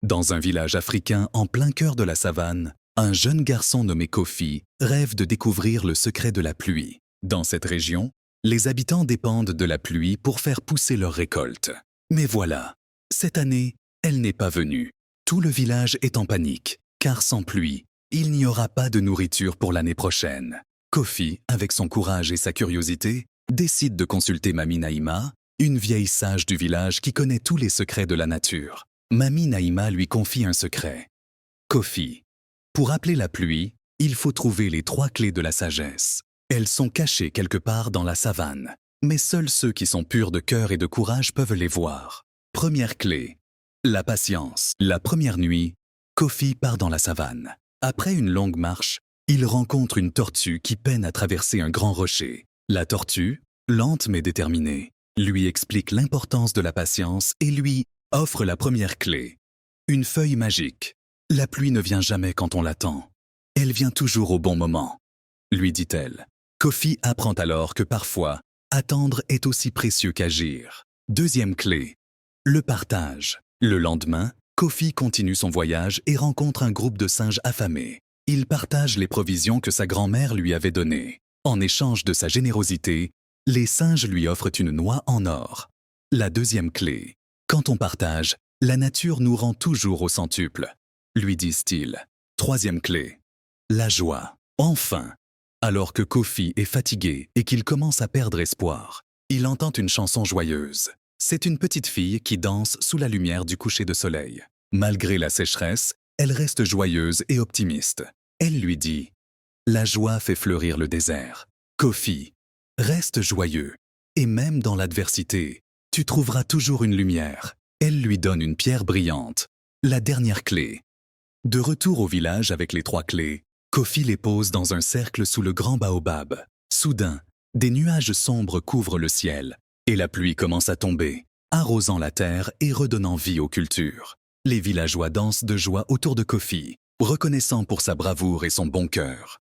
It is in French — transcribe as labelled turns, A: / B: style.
A: Dans un village africain en plein cœur de la savane, un jeune garçon nommé Kofi rêve de découvrir le secret de la pluie. Dans cette région, les habitants dépendent de la pluie pour faire pousser leurs récoltes. Mais voilà, cette année, elle n'est pas venue. Tout le village est en panique, car sans pluie, il n'y aura pas de nourriture pour l'année prochaine. Kofi, avec son courage et sa curiosité, décide de consulter Mamie Naïma, une vieille sage du village qui connaît tous les secrets de la nature. Mamie Naïma lui confie un secret. Kofi, pour appeler la pluie, il faut trouver les 3 clés de la sagesse. Elles sont cachées quelque part dans la savane, mais seuls ceux qui sont purs de cœur et de courage peuvent les voir. Première clé, la patience. La première nuit, Kofi part dans la savane. Après une longue marche, il rencontre une tortue qui peine à traverser un grand rocher. La tortue, lente mais déterminée, lui explique l'importance de la patience et lui offre la première clé. Une feuille magique. La pluie ne vient jamais quand on l'attend. Elle vient toujours au bon moment, lui dit-elle. Kofi apprend alors que parfois, attendre est aussi précieux qu'agir. Deuxième clé, le partage. Le lendemain, Kofi continue son voyage et rencontre un groupe de singes affamés. Il partage les provisions que sa grand-mère lui avait données. En échange de sa générosité, les singes lui offrent une noix en or. La deuxième clé, quand on partage, la nature nous rend toujours au centuple, lui disent-ils. Troisième clé, la joie. Enfin, alors que Kofi est fatigué et qu'il commence à perdre espoir, il entend une chanson joyeuse. C'est une petite fille qui danse sous la lumière du coucher de soleil. Malgré la sécheresse, elle reste joyeuse et optimiste. Elle lui dit « La joie fait fleurir le désert. Kofi, reste joyeux. Et même dans l'adversité, tu trouveras toujours une lumière. » Elle lui donne une pierre brillante. La dernière clé. De retour au village avec les 3 clés, Kofi les pose dans un cercle sous le grand baobab. Soudain, des nuages sombres couvrent le ciel et la pluie commence à tomber, arrosant la terre et redonnant vie aux cultures. Les villageois dansent de joie autour de Kofi, reconnaissant pour sa bravoure et son bon cœur.